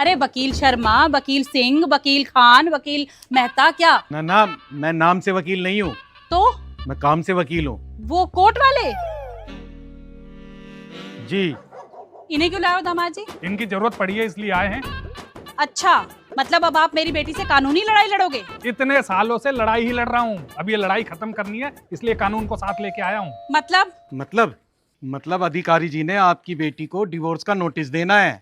अरे वकील शर्मा, वकील सिंह, वकील खान, वकील मेहता क्या? ना ना, मैं नाम से वकील नहीं हूँ, तो मैं काम से वकील हूँ। वो कोर्ट वाले? जी। इन्हें क्यों लाए हो दामाद जी? इनकी जरूरत पड़ी है इसलिए आए हैं। अच्छा, मतलब अब आप मेरी बेटी से कानूनी लड़ाई लड़ोगे? इतने सालों से लड़ाई ही लड़ रहा हूँ, अब ये लड़ाई खत्म करनी है, इसलिए कानून को साथ लेके आया हूँ। मतलब अधिकारी जी ने आपकी बेटी को डिवोर्स का नोटिस देना है।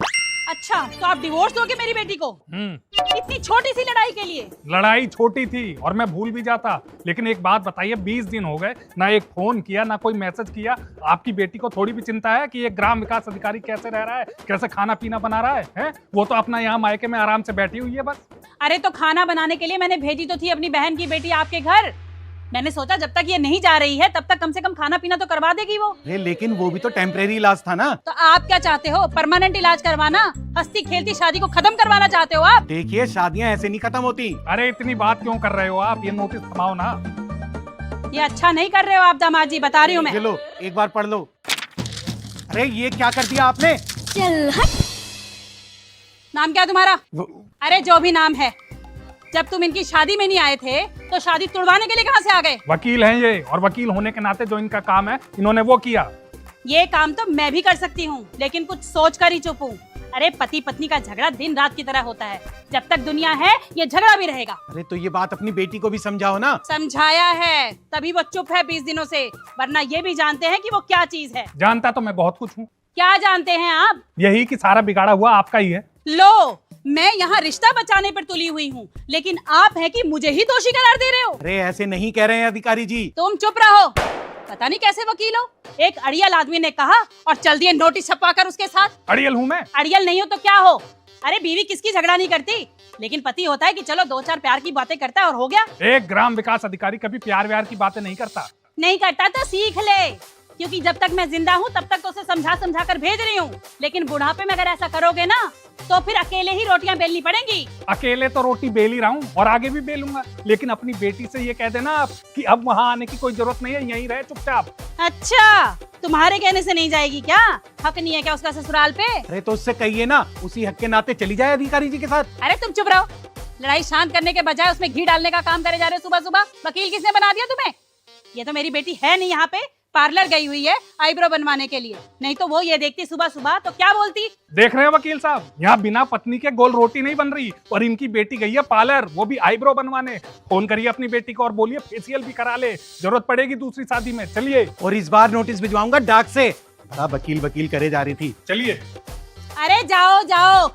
अच्छा, तो आप डिवोर्स दोगे मेरी बेटी को? इतनी छोटी सी लड़ाई के लिए? लड़ाई छोटी थी और मैं भूल भी जाता, लेकिन एक बात बताइए, 20 दिन हो गए, ना एक फोन किया ना कोई मैसेज किया। आपकी बेटी को थोड़ी भी चिंता है कि ये ग्राम विकास अधिकारी कैसे रह रहा है, कैसे खाना पीना बना रहा है? वो तो अपना यहाँ मायके में आराम से बैठी हुई है बस। अरे तो खाना बनाने के लिए मैंने भेजी तो थी अपनी बहन की बेटी आपके घर। मैंने सोचा जब तक ये नहीं जा रही है तब तक कम से कम खाना पीना तो करवा देगी वो। लेकिन वो भी तो टेम्परेरी इलाज था ना। तो आप क्या चाहते हो? परमानेंट इलाज करवाना? हंसती खेलती शादी को खत्म करवाना चाहते हो आप? देखिए, शादियां ऐसे नहीं खत्म होती। अरे इतनी बात क्यों कर रहे हो आप? ये नोटिस थमाओ ना। ये अच्छा नहीं कर रहे हो आप दामाद जी, बता रही हूँ मैं। चलो एक बार पढ़ लो। अरे ये क्या कर दिया आपने? चल हट। नाम क्या है तुम्हारा? अरे जो भी नाम है, जब तुम इनकी शादी में नहीं आए थे तो शादी तुड़वाने के लिए कहाँ से आ गए? वकील हैं ये, और वकील होने के नाते जो इनका काम है इन्होंने वो किया। ये काम तो मैं भी कर सकती हूँ, लेकिन कुछ सोच कर ही चुप हूँ। अरे पति पत्नी का झगड़ा दिन रात की तरह होता है, जब तक दुनिया है ये झगड़ा भी रहेगा। अरे तो ये बात अपनी बेटी को भी समझाओ ना। समझाया है, तभी वो चुप है 20 दिनों से, वरना ये भी जानते हैं कि वो क्या चीज है। जानता तो मैं बहुत कुछ हूँ। क्या जानते हैं आप? यही कि सारा बिगाड़ा हुआ आपका ही है। लो, मैं यहाँ रिश्ता बचाने पर तुली हुई हूँ, लेकिन आप है कि मुझे ही दोषी करार दे रहे हो। अरे ऐसे नहीं कह रहे हैं अधिकारी जी। तुम चुप रहो, पता नहीं कैसे वकील हो। एक अड़ियल आदमी ने कहा और चल दिए नोटिस छपवाकर उसके साथ। अड़ियल हूँ मैं? अड़ियल नहीं हो तो क्या हो? अरे बीवी किसकी झगड़ा नहीं करती, लेकिन पति होता है कि चलो 2-4 प्यार की बातें करता है और हो गया। एक ग्राम विकास अधिकारी कभी प्यार व्यार की बातें नहीं करता। नहीं करता तो सीख ले, क्योंकि जब तक मैं जिंदा हूँ तब तक तो उसे समझा समझा कर भेज रही हूँ, लेकिन बुढ़ापे में अगर ऐसा करोगे ना तो फिर अकेले ही रोटियां बेलनी पड़ेंगी। अकेले तो रोटी बेल ही रहा हूँ और आगे भी बेलूंगा, लेकिन अपनी बेटी से ये कह देना कि अब वहाँ आने की कोई जरूरत नहीं है, यहीं रहे चुपचाप। अच्छा, तुम्हारे कहने से नहीं जाएगी क्या? हक नहीं है क्या उसका ससुराल पे? अरे तो उससे कहिए ना, उसी हक के नाते चली जाए अधिकारी जी के साथ। अरे तुम चुप रहो, लड़ाई शांत करने के बजाय उसमें घी डालने का काम करे जा रहे हो सुबह सुबह। वकील किसने बना दिया तुम्हें? ये तो मेरी बेटी है नहीं यहाँ पे, पार्लर गई हुई है आईब्रो बनवाने के लिए, नहीं तो वो ये देखती सुबह सुबह तो क्या बोलती। देख रहे हैं वकील साहब, यहाँ बिना पत्नी के गोल रोटी नहीं बन रही, और इनकी बेटी गई है पार्लर, वो भी आईब्रो बनवाने। फोन करिए अपनी बेटी को और बोलिए फेशियल भी करा ले, जरूरत पड़ेगी दूसरी शादी में। चलिए। और इस बार नोटिस भिजवाऊंगा डाक से। बड़ा वकील वकील करे जा रही थी। चलिए। अरे जाओ जाओ,